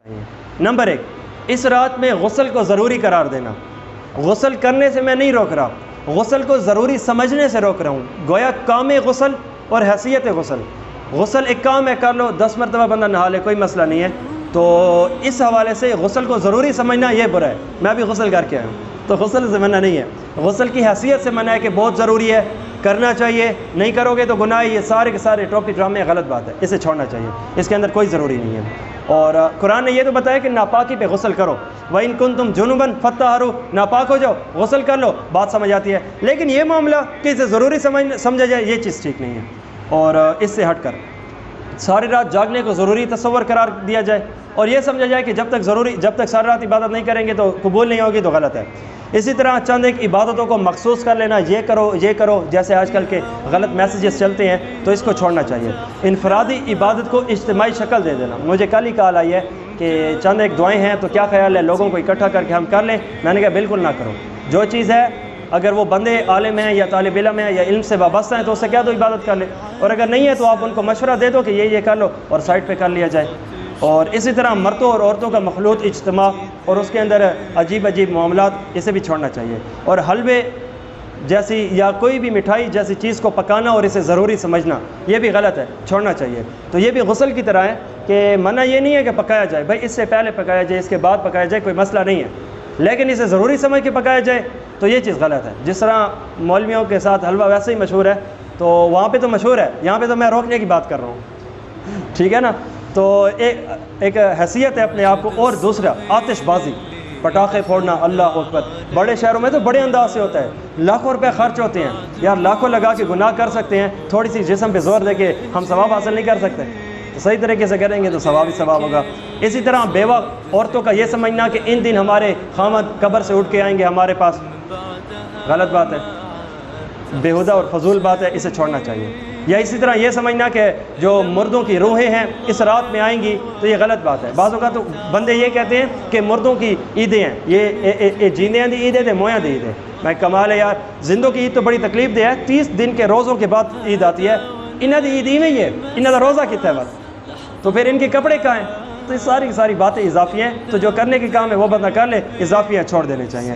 Number 1، اس رات میں غسل کو ضروری قرار دینا۔ غسل کرنے سے میں نہیں روک رہا، غسل کو ضروری سمجھنے سے روک رہا ہوں۔ گویا کام غسل اور حیثیت غسل، غسل ایک کام ہے، کر لو، 10 مرتبہ بندہ نہا لے، کوئی مسئلہ نہیں ہے۔ تو اس حوالے سے غسل کو ضروری سمجھنا یہ برا ہے۔ میں بھی غسل کر کے آیا ہوں، تو غسل سے منع نہیں ہے، غسل کی حیثیت سے منع ہے کہ بہت ضروری ہے، کرنا چاہیے، نہیں کرو گے تو گناہ۔ یہ سارے کے سارے ٹوپی ڈرامے غلط بات ہے، اسے چھوڑنا چاہیے، اس کے اندر کوئی ضروری نہیں ہے۔ اور قرآن نے یہ تو بتایا کہ ناپاکی پہ غسل کرو، وَإِن كُنتُمْ جُنُبًا فَطَّهَّرُوا، ناپاک ہو جاؤ غسل کر لو، بات سمجھ آتی ہے۔ لیکن یہ معاملہ کہ اسے ضروری سمجھا جائے، یہ چیز ٹھیک نہیں ہے۔ اور اس سے ہٹ کر ساری رات جاگنے کو ضروری تصور قرار دیا جائے اور یہ سمجھا جائے کہ جب تک ساری رات عبادت نہیں کریں گے تو قبول نہیں ہوگی، تو غلط ہے۔ اسی طرح چند ایک عبادتوں کو مخصوص کر لینا، یہ کرو جیسے آج کل کے غلط میسیجز چلتے ہیں، تو اس کو چھوڑنا چاہیے۔ انفرادی عبادت کو اجتماعی شکل دے دینا۔ مجھے کل ہی کال آئی ہے کہ چند ایک دعائیں ہیں، تو کیا خیال ہے لوگوں کو اکٹھا کر کے ہم کر لیں؟ میں نے کہا بالکل نہ کرو۔ جو چیز ہے اگر وہ بندے عالم ہیں یا طالب علم ہیں یا علم سے وابستہ ہیں تو اس سے کیا دو عبادت کر لیں، اور اگر نہیں ہے تو آپ ان کو مشورہ دے دو کہ یہ کر لو اور سائٹ پہ کر لیا جائے۔ اور اسی طرح مردوں اور عورتوں کا مخلوط اجتماع اور اس کے اندر عجیب معاملات، اسے بھی چھوڑنا چاہیے۔ اور حلوے جیسی یا کوئی بھی مٹھائی جیسی چیز کو پکانا اور اسے ضروری سمجھنا، یہ بھی غلط ہے، چھوڑنا چاہیے۔ تو یہ بھی غسل کی طرح ہے کہ منع یہ نہیں ہے کہ پکایا جائے، بھائی اس سے پہلے پکایا جائے، اس کے بعد پکایا جائے، کوئی مسئلہ نہیں ہے، لیکن اسے ضروری سمجھ کے پکایا جائے تو یہ چیز غلط ہے۔ جس طرح مولویوں کے ساتھ حلوہ ویسے ہی مشہور ہے، تو وہاں پہ تو مشہور ہے، یہاں پہ تو میں روکنے کی بات کر رہا ہوں، ٹھیک ہے نا۔ تو ایک حیثیت ہے اپنے آپ کو۔ اور دوسرا، آتش بازی، پٹاخے پھوڑنا، اللہ اکبر، بڑے شہروں میں تو بڑے انداز سے ہوتا ہے، لاکھوں روپے خرچ ہوتے ہیں یار، لاکھوں لگا کے گناہ کر سکتے ہیں، تھوڑی سی جسم پہ زور دے کے ہم ثواب حاصل نہیں کر سکتے، تو صحیح طریقے سے کریں گے تو ثواب ہی ثواب ہوگا۔ اسی طرح بیوہ عورتوں کا یہ سمجھنا کہ ان دن ہمارے خامد قبر سے اٹھ کے آئیں گے ہمارے پاس، غلط بات ہے، بےہودہ اور فضول بات ہے، اسے چھوڑنا چاہیے۔ یا اسی طرح یہ سمجھنا کہ جو مردوں کی روحیں ہیں اس رات میں آئیں گی، تو یہ غلط بات ہے۔ بعض اوقات تو بندے یہ کہتے ہیں کہ مردوں کی عیدیں ہیں، یہ جیندیاں دی عید ہے، مویاں دی عید ہے۔ میں کمال ہے یار، زندوں کی عید تو بڑی تکلیف دہ ہے، 30 دن کے روزوں کے بعد عید آتی ہے، انہاں دی عید ہی ہے، انہاں دا روزہ کتنا ہے بس، تو پھر ان کے کپڑے کہاں ہیں؟ تو یہ ساری باتیں اضافی ہیں، تو جو کرنے کے کام ہے وہ بندہ کر لے، اضافیاں چھوڑ دینے چاہیے۔